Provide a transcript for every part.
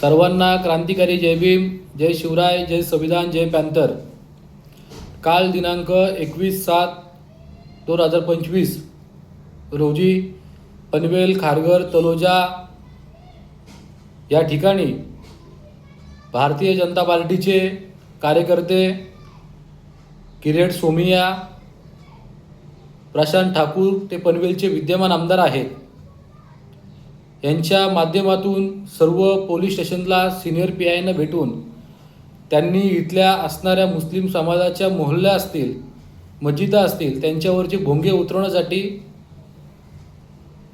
सर्वांना क्रांतिकारी जय भीम, जय शिवराय, जय संविधान, जय पॅन्थर। काल दिनांक 21/7/2025 रोजी पनवेल, खारघर, तलोजा या ठिकाणी भारतीय जनता पार्टीचे कार्यकर्ते किरीट सोमिया, प्रशांत ठाकूर ते पनवेलचे विद्यमान आमदार आहेत, यांच्या माध्यमातून सर्व पोलीस स्टेशनला सिनियर PIना भेटून त्यांनी इथल्या असणाऱ्या मुस्लिम समाजाच्या मोहल्ल्या असतील, मस्जिदा असतील, त्यांच्यावरचे भोंगे उतरवण्यासाठी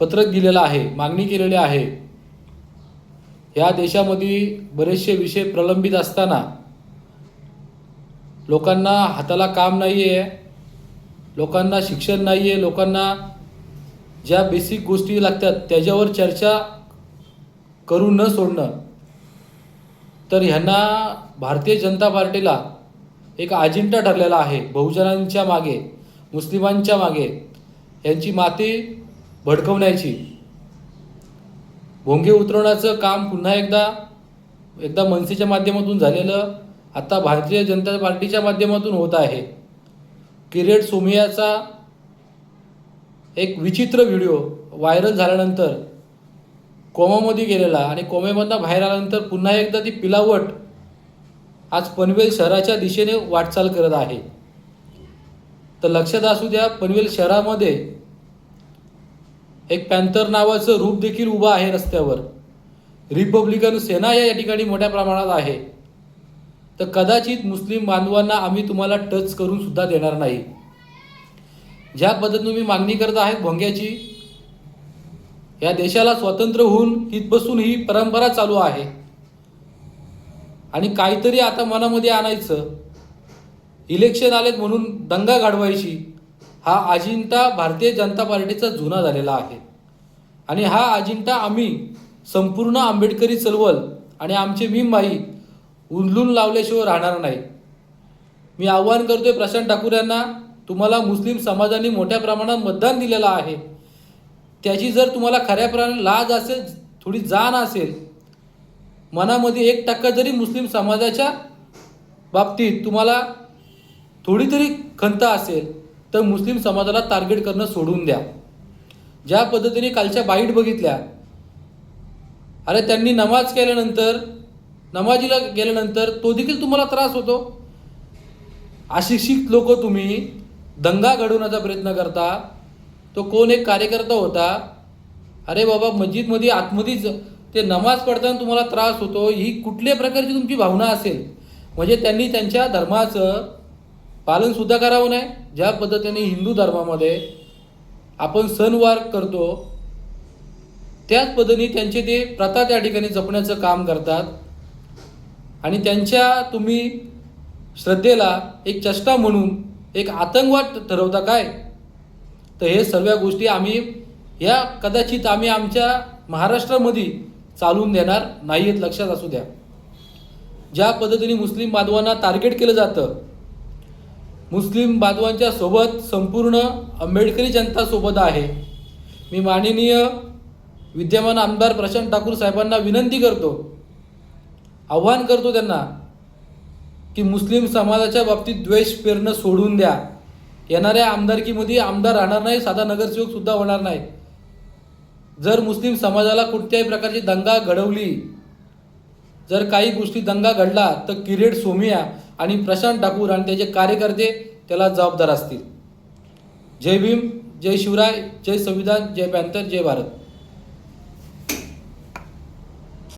पत्रक दिलेलं आहे, मागणी केलेली आहे। या देशामध्ये बरेचसे विषय प्रलंबित असताना लोकांना हाताला काम नाही आहे, लोकांना शिक्षण नाही आहे, लोकांना ज्या बेसिक गोष्टी लागतात त्याच्यावर चर्चा करून न सोडणं, तर ह्यांना भारतीय जनता पार्टीला एक अजेंडा ठरलेला आहे। बहुजनांच्या मागे, मुस्लिमांच्या मागे यांची माती भडकवण्याची, भोंगे उतरवण्याचं काम पुन्हा एकदा मनसेच्या माध्यमातून झालेलं आता भारतीय जनता पार्टीच्या माध्यमातून होत आहे। किरीट सोमियाचा एक विचित्र व्हिडिओ व्हायरल झाल्यानंतर कोमामध्ये गेलेला आणि कोमेमधनं बाहेर आल्यानंतर पुन्हा एकदा ती पिलावट आज पनवेल शहराच्या दिशेने वाटचाल करत आहे। तर लक्षात असू द्या, पनवेल शहरामध्ये एक पॅन्थर नावाचं रूप देखील उभं आहे रस्त्यावर। रिपब्लिकन सेना या ठिकाणी मोठ्या प्रमाणात आहे। तर कदाचित मुस्लिम बांधवांना आम्ही तुम्हाला टच करून सुद्धा देणार नाही। ज्या पद्धतीने तुम्ही मागणी करत आहेत भोंग्याची, या देशाला स्वातंत्र्य होऊन इथपासून ही परंपरा चालू आहे आणि काहीतरी आता मनामध्ये आणायचं, इलेक्शन आलेत म्हणून दंगा घडवायची, हा अजेंडा भारतीय जनता पार्टीचा जुना झालेला आहे। आणि हा अजेंडा आम्ही संपूर्ण आंबेडकरी चळवळ आणि आमचे भीमभाई उचलून लावल्याशिवाय राहणार नाही। मी आव्हान करतोय प्रशांत ठाकूर यांना, तुम्हाला मुस्लिम समाजाने मोठ्या प्रमाणात मतदान दिलेलं आहे, त्याची जर तुम्हाला खऱ्याप्रमाणे लाज असेल, थोडी जाण असेल, मनामध्ये 1% जरी मुस्लिम समाजाच्या बाबतीत तुम्हाला थोडी तरी खंत असेल, तर मुस्लिम समाजाला टार्गेट करणं सोडून द्या। ज्या पद्धतीने कालच्या बाईट बघितल्या, अरे त्यांनी नमाज केल्यानंतर, नमाजीला गेल्यानंतर तो देखील तुम्हाला त्रास होतो। अशिक्षित लोक तुम्ही दंगा घडवण्याचा प्रयत्न करता। तो कोण एक कार्यकर्ता होता, अरे बाबा मस्जिदमध्ये आतमध्येच ते नमाज पडताना तुम्हाला त्रास होतो, ही कुठल्या प्रकारची तुमची भावना असेल? म्हणजे त्यांनी त्यांच्या धर्माचं पालनसुद्धा करावं नाही। ज्या पद्धतीने हिंदू धर्मामध्ये आपण सणवार करतो, त्याच पद्धतीने त्यांचे ते प्रथा त्या ठिकाणी जपण्याचं काम करतात आणि त्यांच्या तुम्ही श्रद्धेला एक चेष्टा म्हणून एक आतंकवाद ठरवता काय? तर हे सर्व गोष्टी आम्ही कदाचित आम्ही आमच्या महाराष्ट्रामध्ये चालून देणार नाही आहेत, लक्षात असू द्या। ज्या पद्धतीने मुस्लिम बांधवांना टार्गेट केलं जातं, मुस्लिम बांधवांच्या सोबत संपूर्ण आंबेडकरी जनता सोबत आहे। मी माननीय विद्यमान आमदार प्रशांत ठाकूर साहेबांना विनंती करतो, आव्हान करतो त्यांना की मुस्लिम समाजाच्या बाबतीत द्वेष पेरणं सोडून द्या। येणाऱ्या आमदारकीमध्ये आमदार राहणार नाही, साधा नगरसेवक सुद्धा होणार नाही। जर मुस्लिम समाजाला कुठल्याही प्रकारची दंगा घडवली, जर काही गोष्टी दंगा घडला, तर किरीट सोमिया आणि प्रशांत ठाकूर आणि त्याचे कार्यकर्ते त्याला जबाबदार असतील। जय भीम, जय शिवराय, जय संविधान, जय पॅन्थर, जय भारत।